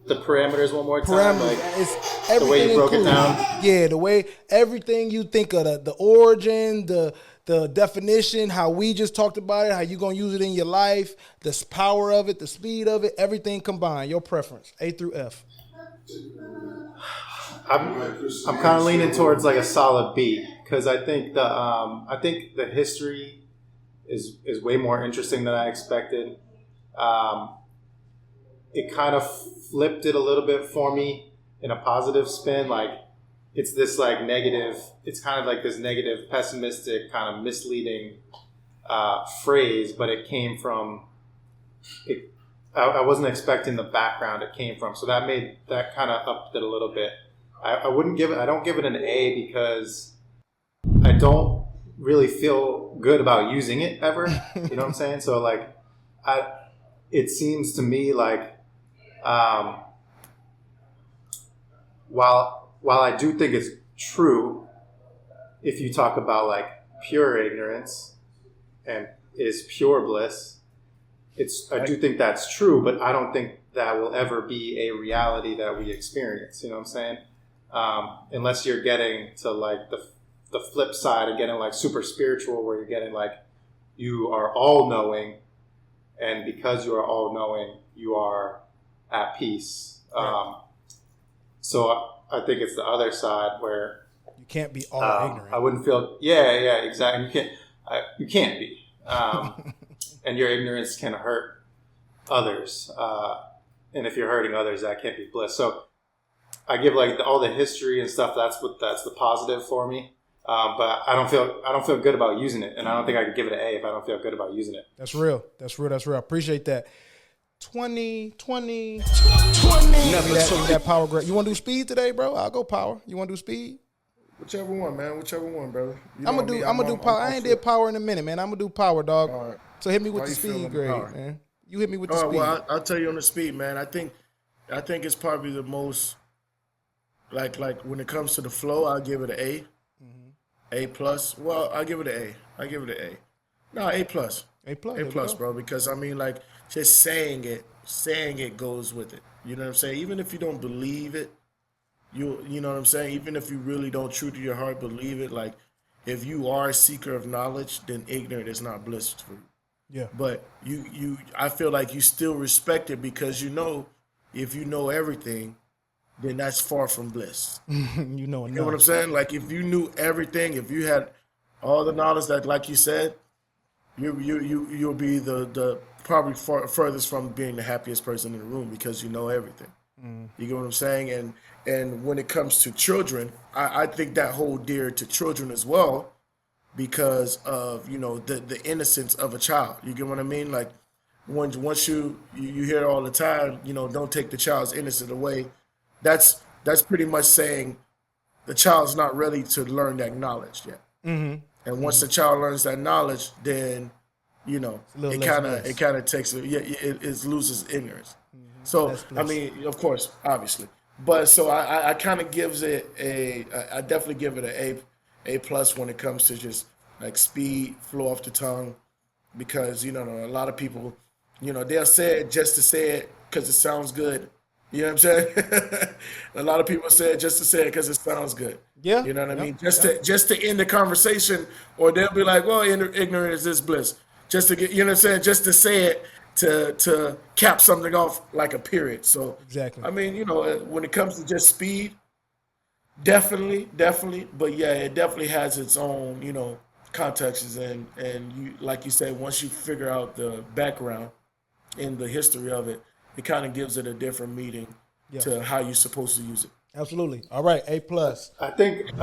parameters one more time? Parameters. Like It's everything the way you broke it included. down. Yeah, the way everything you think of the origin, the definition, how we just talked about it, how you gonna use it in your life, the power of it, the speed of it, everything combined. Your preference, A through F. I'm kind of leaning towards like a solid B because I think the history is way more interesting than I expected. It kind of flipped it a little bit for me in a positive spin. Like it's this like negative, it's kind of like this negative, pessimistic, kind of misleading phrase, but it came from it. I wasn't expecting the background it came from. So that kind of upped it a little bit. I don't give it an A because I don't really feel good about using it ever. You know what I'm saying? So like, it seems to me like, while I do think it's true, if you talk about like pure ignorance and is pure bliss, I do think that's true, but I don't think that will ever be a reality that we experience. You know what I'm saying? Unless you're getting to like the flip side of getting like super spiritual, where you're getting like you are all knowing, and because you are all knowing, you are at peace. So I think it's the other side where you can't be all ignorant. I wouldn't feel. Yeah, exactly. You can't be. And your ignorance can hurt others. and if you're hurting others, that can't be bliss. So I give like all the history and stuff. That's the positive for me. But I don't feel good about using it, and I don't think I could give it an A if I don't feel good about using it. That's real. I appreciate that. 20. Never That power grade. You want to do speed today, bro? I'll go power. You want to do speed? Whichever one, man. Whichever one, brother. You I'm gonna do power. I ain't did power in a minute, man. I'm gonna do power, dog. All right. So hit me with How the you feeling speed on grade, power? man. You hit me with the All right, speed. well, I'll tell you on the speed, man. I think it's probably the most like when it comes to the flow, I'll give it an A. A plus. Well, I'll give it an A. No, A plus. A plus. A plus, bro. Because I mean, like, just saying it goes with it. You know what I'm saying? Even if you don't believe it, you know what I'm saying? Even if you really don't true to your heart believe it, like, if you are a seeker of knowledge, then ignorant is not bliss for you. Yeah. But I feel like you still respect it because if you know everything, then that's far from bliss. You know what I'm saying? Like, if you knew everything, if you had all the knowledge that, like you said, you'll be the probably furthest from being the happiest person in the room because you know everything. You get what I'm saying? And when it comes to children, I think that hold dear to children as well because of, the innocence of a child. You get what I mean? Like, once you hear it all the time, don't take the child's innocence away. That's pretty much saying the child's not ready to learn that knowledge yet. And once the child learns that knowledge, then it kind of takes it loses ignorance. So I mean, of course, obviously, but so I kind of gives it I definitely give it an A plus when it comes to just like speed, flow off the tongue, because a lot of people they'll say it just to say it because it sounds good. You know what I'm saying? A lot of people say it just to say it because it sounds good. Yeah. You know what I mean? Just to end the conversation, or they'll be like, well, ignorance is bliss. Just to get, you know what I'm saying? Just to say it to cap something off like a period. So exactly. I mean, when it comes to just speed, definitely. But yeah, it definitely has its own, contexts and you, like you said, once you figure out the background and the history of it, it kind of gives it a different meaning to how you're supposed to use it. Absolutely. All right, A plus. I think it's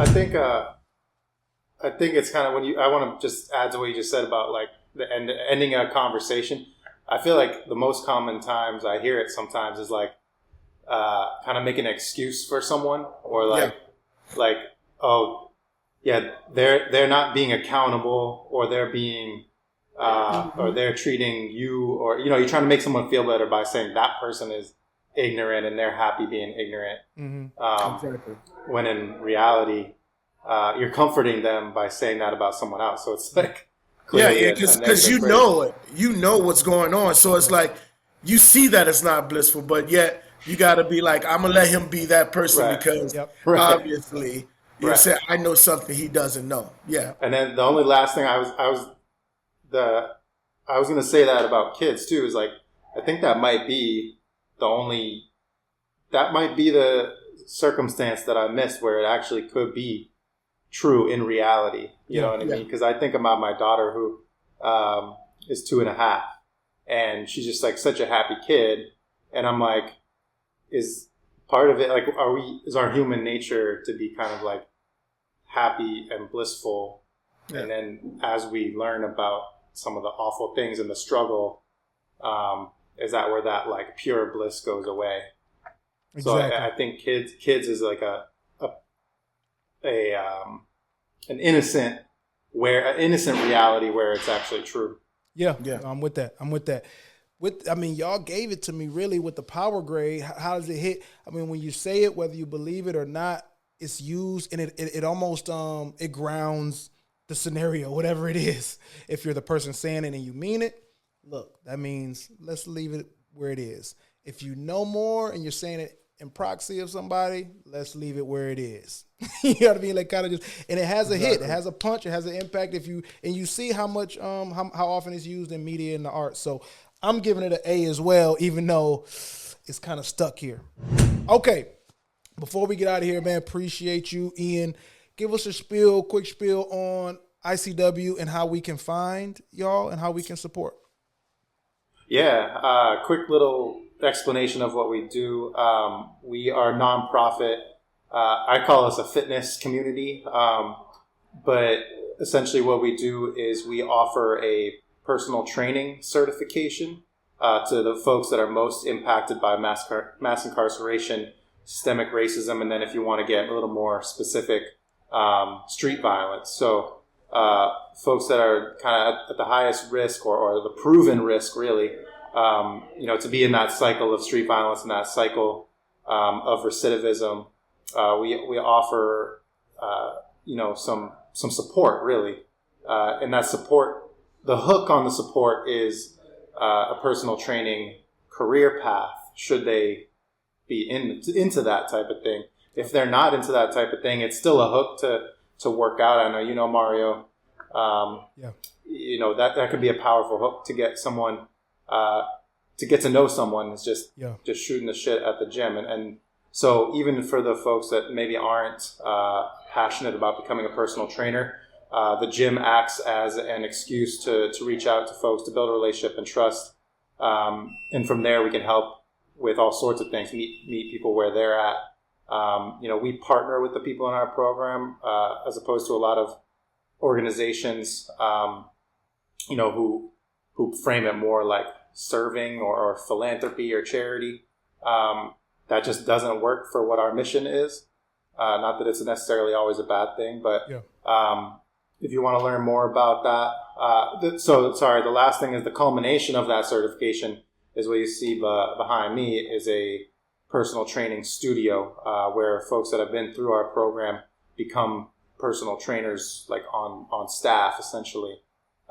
kind of I want to just add to what you just said about like the ending a conversation. I feel like the most common times I hear it sometimes is like kind of make an excuse for someone, or like oh yeah, they're not being accountable, or they're being or they're treating you, or you're trying to make someone feel better by saying that person is ignorant and they're happy being ignorant. Exactly. When in reality, you're comforting them by saying that about someone else. So it's like because you know it, what's going on. So it's like you see that it's not blissful, but yet you got to be like, I'm gonna let him be that person because obviously you say I know something he doesn't know. Yeah. And then the only last thing I was going to say that about kids too, is like, I think that might be the circumstance that I missed where it actually could be true in reality. You know what I mean? Because I think about my daughter who is 2.5, and she's just like such a happy kid. And I'm like, is part of it, like, is our human nature to be kind of like happy and blissful? And then as we learn about some of the awful things in the struggle, is that where that like pure bliss goes away? Exactly. So I think kids is like an innocent reality where it's actually true. Yeah. I'm with that. Y'all gave it to me really with the power grade. How does it hit? I mean, when you say it, whether you believe it or not, it's used, and it almost it grounds the scenario, whatever it is. If you're the person saying it and you mean it, look, that means let's leave it where it is. If you know more and you're saying it in proxy of somebody, let's leave it where it is. You know what I mean? Like, kind of just, and it has a hit, it has a punch, it has an impact. You see how much how often it's used in media and the arts. So I'm giving it an A as well, even though it's kind of stuck here. Okay, before we get out of here, man, appreciate you, Ian. Give us a quick spiel on ICW and how we can find y'all and how we can support. Yeah, quick little explanation of what we do. We are a nonprofit. I call us a fitness community. But essentially what we do is we offer a personal training certification to the folks that are most impacted by mass incarceration, systemic racism, and then if you want to get a little more specific, street violence. So folks that are kind of at the highest risk or the proven risk, really, to be in that cycle of street violence and that cycle of recidivism. We offer, some support, really. And that support, the hook on the support is a personal training career path, should they be into that type of thing. If they're not into that type of thing, it's still a hook to work out. I know, Mario, that could be a powerful hook to get someone, to get to know someone. Is just shooting the shit at the gym. And so even for the folks that maybe aren't passionate about becoming a personal trainer, the gym acts as an excuse to reach out to folks, to build a relationship and trust. And from there, we can help with all sorts of things, meet people where they're at. We partner with the people in our program, as opposed to a lot of organizations, who frame it more like serving or philanthropy or charity. That just doesn't work for what our mission is. Not that it's necessarily always a bad thing, but if you want to learn more about that, the last thing is the culmination of that certification is what you see behind me is a personal training studio where folks that have been through our program become personal trainers, like on staff, essentially.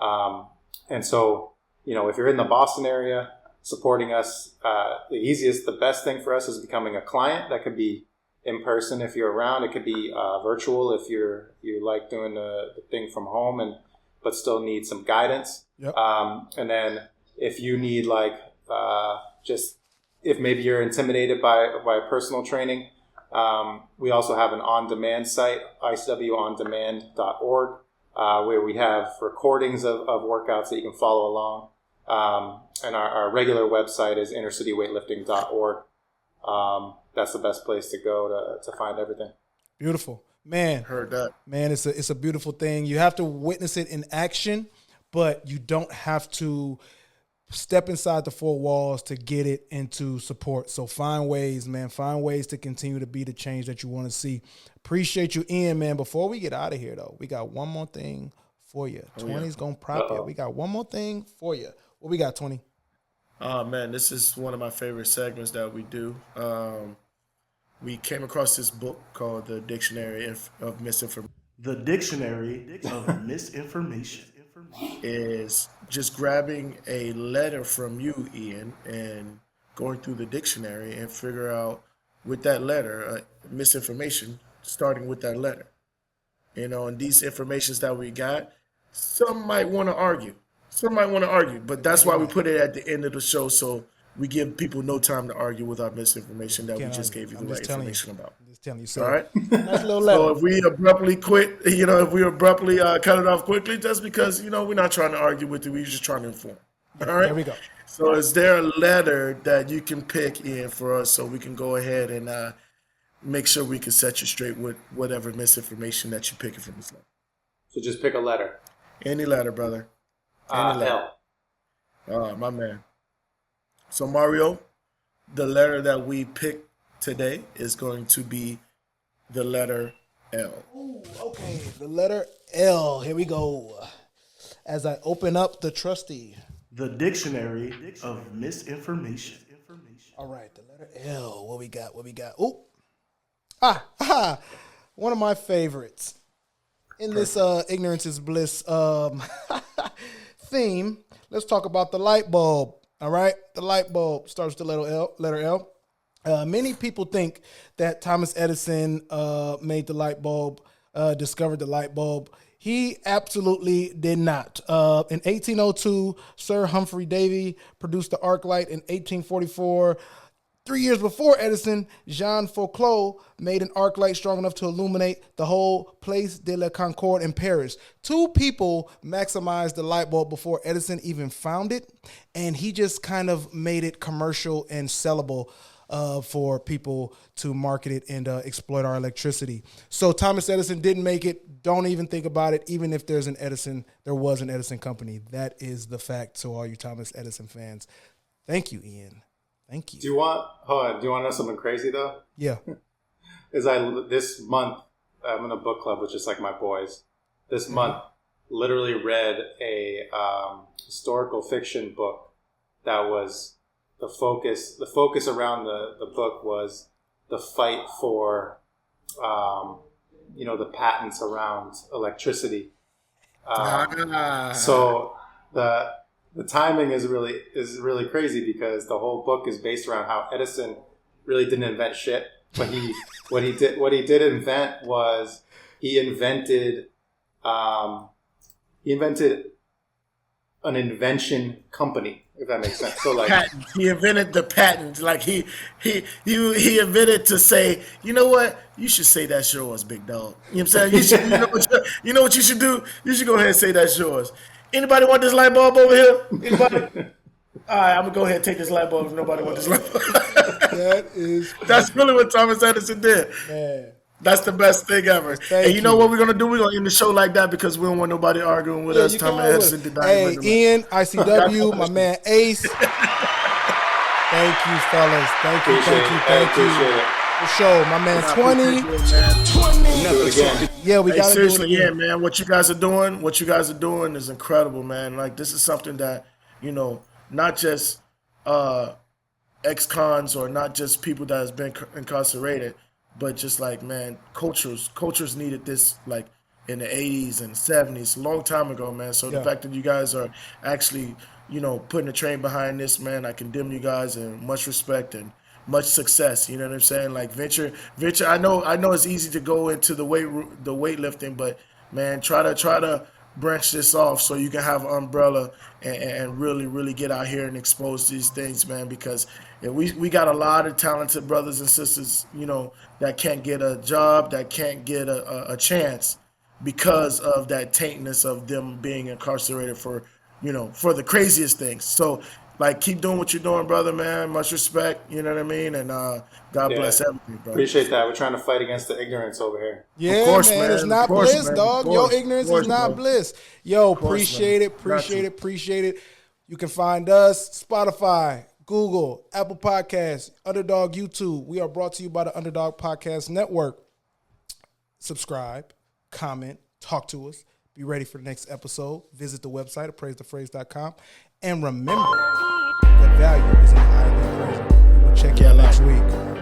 And so, if you're in the Boston area supporting us, the best thing for us is becoming a client. That could be in person if you're around. It could be virtual if you like doing the thing from home but still need some guidance. Yep. And then if you need if maybe you're intimidated by personal training, we also have an on-demand site, ICWondemand.org, where we have recordings of workouts that you can follow along. And our regular website is InnerCityWeightlifting.org. That's the best place to go to find everything. Beautiful. Man. Heard that. Man, it's a beautiful thing. You have to witness it in action, but you don't have to step inside the four walls to get it into support. So find ways, man. Find ways to continue to be the change that you want to see. Appreciate you, Ian, man. Before we get out of here, though, we got one more thing for you. 20's going to prop you. We got one more thing for you. What we got, 20? Oh, man, this is one of my favorite segments that we do. We came across this book called The Dictionary of Misinformation. The Dictionary of Misinformation is just grabbing a letter from you, Ian, and going through the dictionary and figure out with that letter, misinformation, starting with that letter. And these informations that we got, some might want to argue. But that's why we put it at the end of the show, so we give people no time to argue with our misinformation that we just gave you the right information about. I'm just telling you. So, all right? Nice little letter. So if we abruptly quit, cut it off quickly, that's because, we're not trying to argue with you. We're just trying to inform. All right? There we go. So is there a letter that you can pick in for us so we can go ahead and make sure we can set you straight with whatever misinformation that you're picking from this letter? So just pick a letter. Any letter, brother. Any letter. L. Oh, my man. So, Mario, the letter that we picked today is going to be the letter L. Ooh, okay, the letter L. Here we go. As I open up the trusty. The Dictionary of Misinformation. All right, the letter L. What we got? Ooh. One of my favorites. In this Ignorance Is Bliss theme, let's talk about the light bulb. All right, the light bulb starts with the letter L. Many people think that Thomas Edison made the light bulb, discovered the light bulb. He absolutely did not. In 1802, Sir Humphrey Davy produced the arc light. In 1844, 3 years before Edison, Jean Foucault made an arc light strong enough to illuminate the whole Place de la Concorde in Paris. 2 people maximized the light bulb before Edison even found it, and he just kind of made it commercial and sellable for people to market it and exploit our electricity. So Thomas Edison didn't make it. Don't even think about it. Even if there's an Edison, there was an Edison company. That is the fact. So all you Thomas Edison fans, thank you, Ian. Thank you. Do you want to know something crazy though? Yeah. This month I'm in a book club with just like my boys. This month literally read a historical fiction book that was the focus around the book was the fight for the patents around electricity. So the timing is really crazy because the whole book is based around how Edison really didn't invent shit. But what he did invent was he invented an invention company, if that makes sense. So like patent. He invented the patent. Like he invented to say, you know what? You should say that's yours, big dog. You know what I'm saying? You know what you should do? You should go ahead and say that's yours. Anybody want this light bulb over here? Anybody? All right, I'm gonna go ahead and take this light bulb if nobody wants this light bulb. That's really what Thomas Edison did. Man. That's the best thing ever. And you know what we're gonna do? We're gonna end the show like that because we don't want nobody arguing with us. Thomas Edison did not. Hey, Ian, ICW, my man Ace. Thank you, fellas. Thank you. Appreciate it. For sure, my man 20. Yeah, we got seriously, yeah, man. What you guys are doing is incredible, man. Like this is something that, not just ex-cons or not just people that has been incarcerated, but just like, man, cultures needed this like in the 80s and 70s, a long time ago, man. So the fact that you guys are actually, putting a train behind this, man, I condemn you guys and much respect and much success. You know what I'm saying? Like venture. I know it's easy to go into the weightlifting, but man, try to branch this off so you can have an umbrella and really, really get out here and expose these things, man, because we got a lot of talented brothers and sisters, that can't get a job, that can't get a chance because of that taintness of them being incarcerated for the craziest things. So like, keep doing what you're doing, brother, man. Much respect, you know what I mean? And God bless everything, bro. Appreciate that. We're trying to fight against the ignorance over here. Yeah, of course, man. It's not bliss, dog. Your ignorance is not bro. bliss. Yo, appreciate it. You can find us, Spotify, Google, Apple Podcasts, Underdog YouTube. We are brought to you by the Underdog Podcast Network. Subscribe, comment, talk to us. Be ready for the next episode. Visit the website, appraisethephrase.com. And remember, that value is in the eye of the appraiser. We'll check you out next week.